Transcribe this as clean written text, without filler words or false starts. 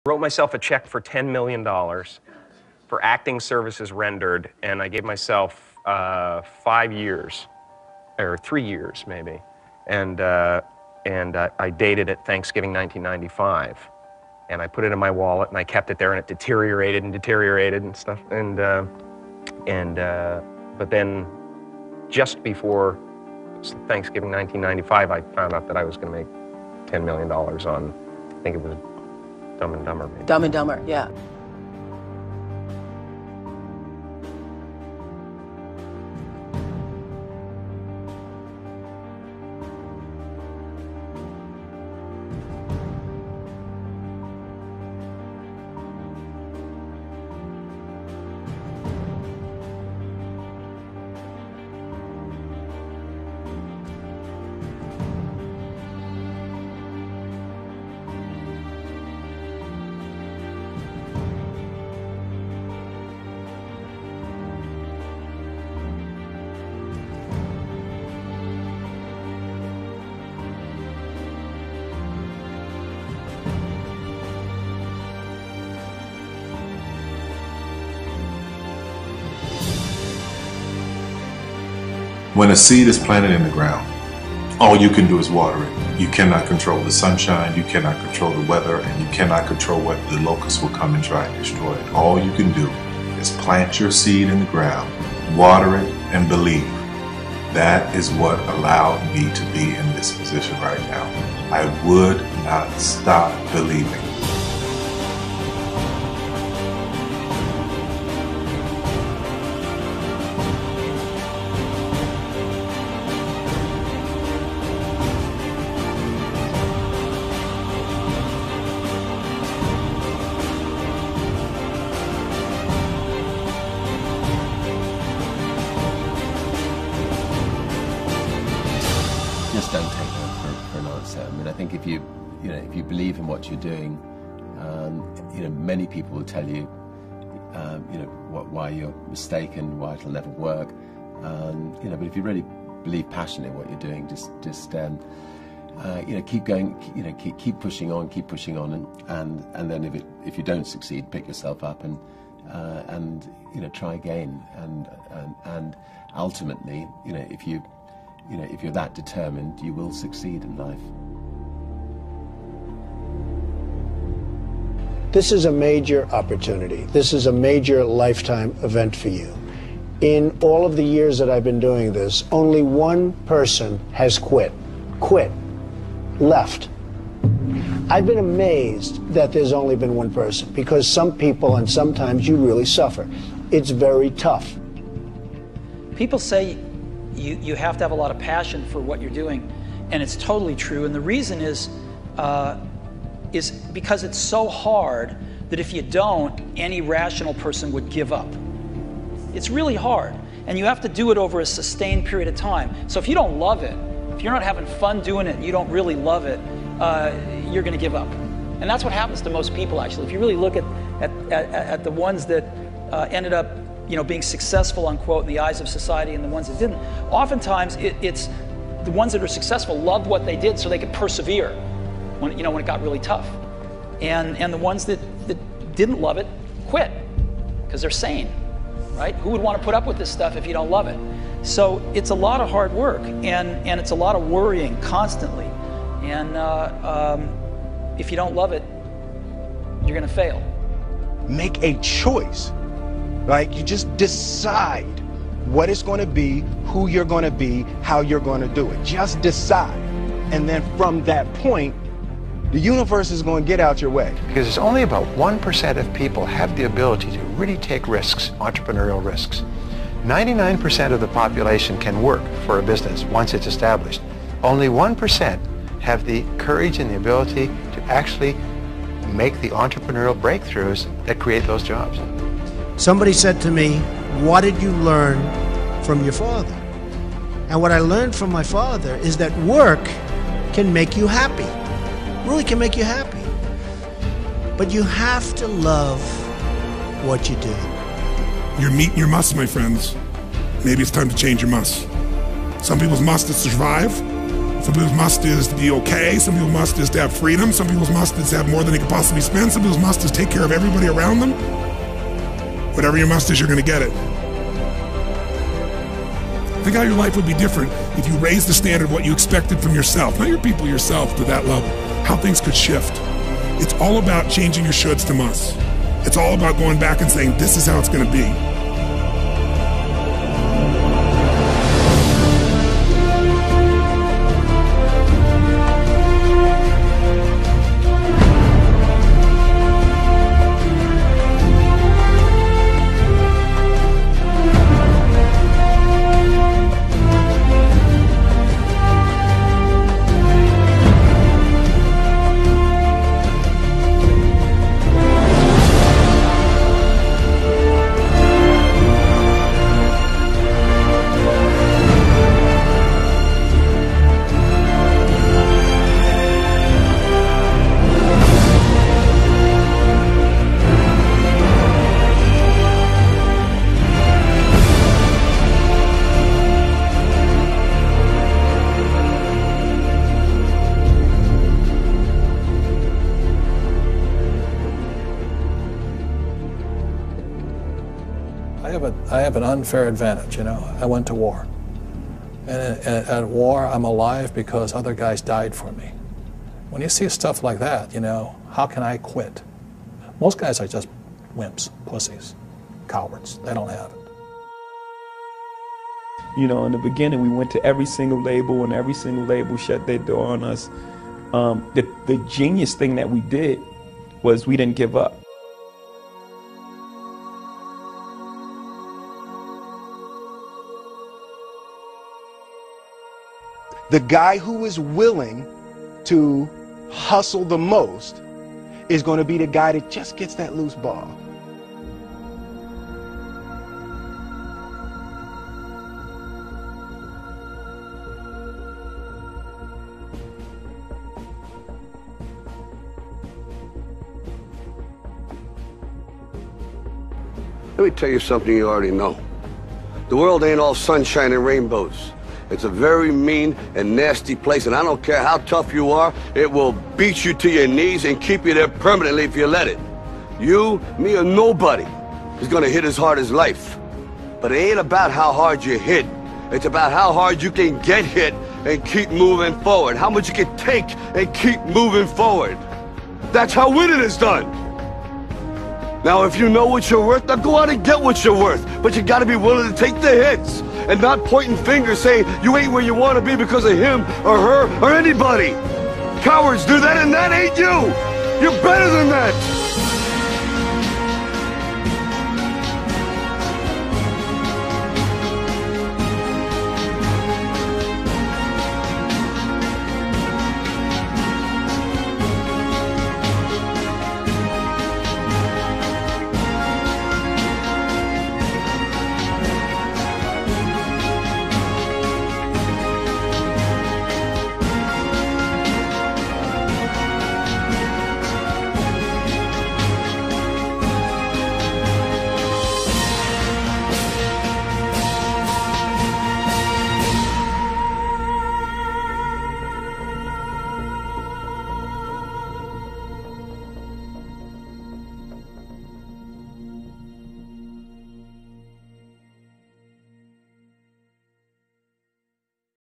Wrote myself a check for $10 million for acting services rendered, and I gave myself 5 years, or 3 years maybe, and I dated it Thanksgiving 1995, and I put it in my wallet and I kept it there, and it deteriorated and deteriorated and stuff, but then just before Thanksgiving 1995, I found out that I was going to make $10 million on, I think it was Dumb and Dumber, maybe. Dumb and Dumber, yeah. When a seed is planted in the ground, all you can do is water it. You cannot control the sunshine, you cannot control the weather, and you cannot control whether the locusts will come and try and destroy it. All you can do is plant your seed in the ground, water it, and believe. That is what allowed me to be in this position right now. I would not stop believing. Just don't take that for an answer. I mean, I think if you believe in what you're doing, many people will tell you, why you're mistaken, why it'll never work. But if you really believe passionately in what you're doing, just keep going, keep pushing on, and then if you don't succeed, pick yourself up and try again, and ultimately, if you're that determined, you will succeed in life. This is a major opportunity. This is a major lifetime event for you. In all of the years that I've been doing this, only one person has quit, left. I've been amazed that there's only been one person, because some people, and sometimes you really suffer. It's very tough. People say you have to have a lot of passion for what you're doing, and it's totally true. And the reason is because it's so hard that if you don't, any rational person would give up. It's really hard, and you have to do it over a sustained period of time. So if you don't love it, if you're not having fun doing it, and you don't really love it, you're going to give up. And that's what happens to most people, actually. If you really look at the ones that ended up being successful, unquote, in the eyes of society, and the ones that didn't, oftentimes it's the ones that are successful loved what they did so they could persevere when it got really tough. And the ones that didn't love it quit because they're sane, right? Who would want to put up with this stuff if you don't love it? So it's a lot of hard work, and it's a lot of worrying constantly. And if you don't love it, you're going to fail. Make a choice. Like, you just decide what it's going to be, who you're going to be, how you're going to do it. Just decide. And then from that point, the universe is going to get out your way. Because it's only about 1% of people have the ability to really take risks, entrepreneurial risks. 99% of the population can work for a business once it's established. Only 1% have the courage and the ability to actually make the entrepreneurial breakthroughs that create those jobs. Somebody said to me, what did you learn from your father? And what I learned from my father is that work can make you happy. Really can make you happy. But you have to love what you do. You're meeting your must, my friends. Maybe it's time to change your must. Some people's must is to survive. Some people's must is to be okay. Some people's must is to have freedom. Some people's must is to have more than they could possibly spend. Some people's must is take care of everybody around them. Whatever your must is, you're going to get it. Think how your life would be different if you raised the standard of what you expected from yourself, not your people, yourself, to that level. How things could shift. It's all about changing your shoulds to musts. It's all about going back and saying, this is how it's going to be. I have an unfair advantage, you know. I went to war. And at war, I'm alive because other guys died for me. When you see stuff like that, you know, how can I quit? Most guys are just wimps, pussies, cowards. They don't have it. You know, in the beginning, we went to every single label, and every single label shut their door on us. The genius thing that we did was we didn't give up. The guy who is willing to hustle the most is going to be the guy that just gets that loose ball. Let me tell you something you already know. The world ain't all sunshine and rainbows. It's a very mean and nasty place, and I don't care how tough you are, it will beat you to your knees and keep you there permanently if you let it. You, me, or nobody is gonna hit as hard as life. But it ain't about how hard you hit. It's about how hard you can get hit and keep moving forward. How much you can take and keep moving forward. That's how winning is done. Now, if you know what you're worth, now go out and get what you're worth. But you gotta be willing to take the hits and not pointing fingers saying you ain't where you want to be because of him or her or anybody. Cowards do that, and that ain't you. You're better than that.